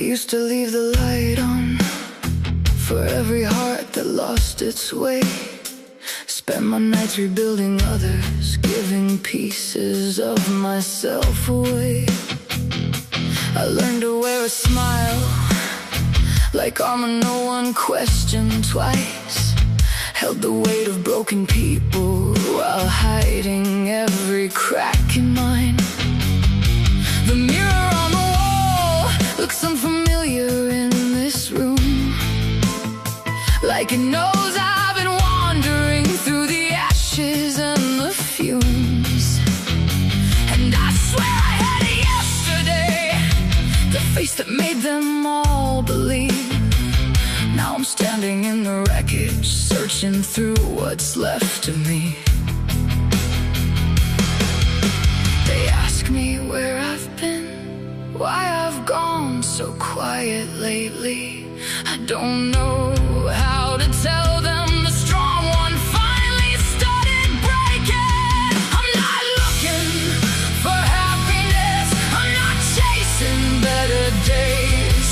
used to leave the light on for every heart that lost its way. Spend my nights rebuilding others, giving pieces of myself away. I learned to wear a smile like armor no one questioned twice. Held the weight of broken people while hiding every crack in mine. The mirror on the wall looks unfamiliar in this room, like it knows I've been wandering through the ashes and the fumes. And I swear I had it yesterday, the face that made them all believe. Now I'm standing in the wreckage, searching through what's left of me. They ask me where I've been, why I've gone so quiet lately. I don't know how to tell them the strong one finally started breaking. I'm not looking for happiness, I'm not chasing better days.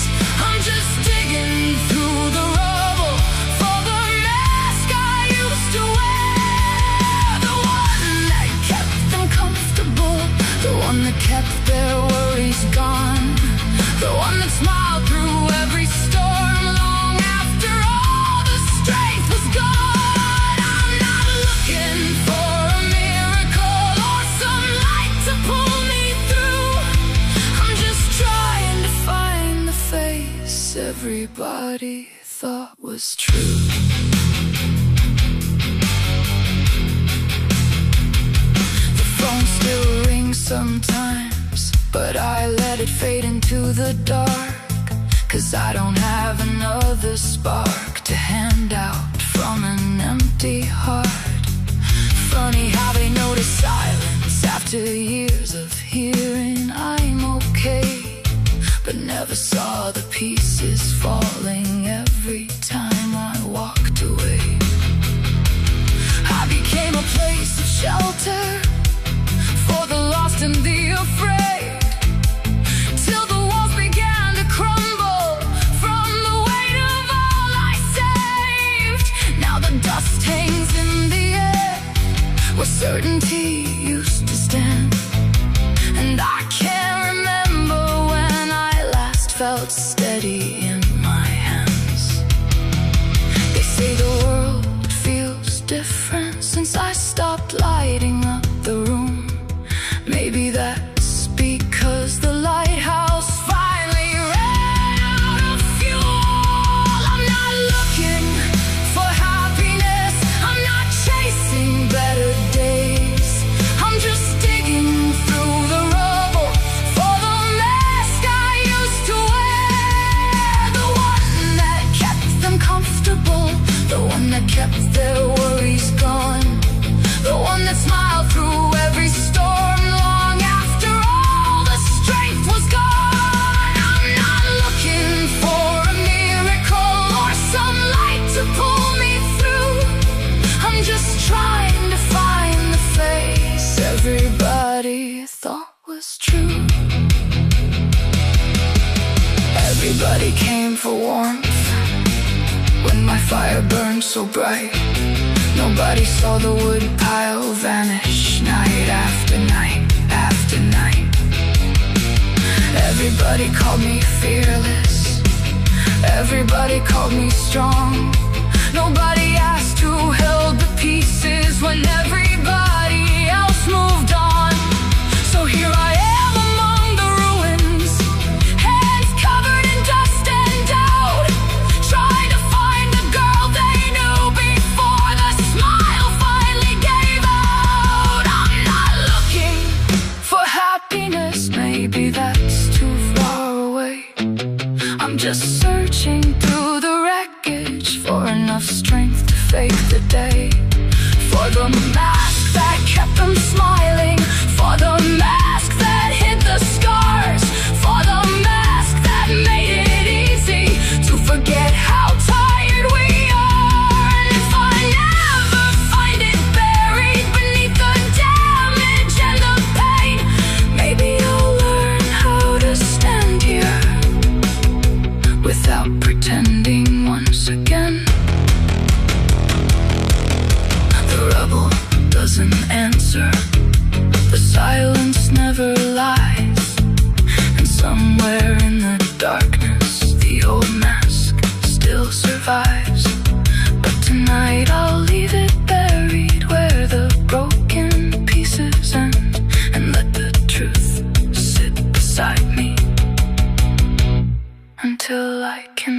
I'm just digging through the rubble for the mask I used to wear. The one that kept them comfortable, the one that kept their worries gone, the one that smiled through every storm long after all the strength was gone. I'm not looking for a miracle or some light to pull me through. I'm just trying to find the face everybody thought was true. The phone still rings sometimes, but I let it fade into the dark, 'cause I don't have another spark to hand out from an empty heart. Funny how they notice silence after years of hearing I'm okay, but never saw the pieces falling every time I walked away. I became a place of shelter for the lost and the afraid, till the walls began to crumble from the weight of all I saved. Now the dust hangs in the air where certainty used to stand, and I can't remember when I last felt steady in my hands. They say the world feels different since I stopped lighting up the room. Maybe that's because the lighthouse finally ran out of fuel. I'm not looking for happiness, I'm not chasing better days. I'm just digging through the rubble for the mask I used to wear. The one that kept them comfortable, the one that kept their worries gone, the one that smiled through every storm long after all the strength was gone. I'm not looking for a miracle or some light to pull me through. I'm just trying to find the face everybody thought was true. Everybody came for warmth when my fire burned so bright. Nobody saw the wood pile vanish night after night after night. Everybody called me fearless, everybody called me strong. Nobody asked who held the pieces when everybody else moved on. So here I am among the ruins, hands covered in dust and doubt, trying to find the girl they knew before the smile finally gave out. I'm not looking for happiness, maybe that's too far away. I'm just searching through the wreckage for enough strength to fake the day, for the lies. And somewhere in the darkness, the old mask still survives. But tonight I'll leave it buried where the broken pieces end, and let the truth sit beside me until I can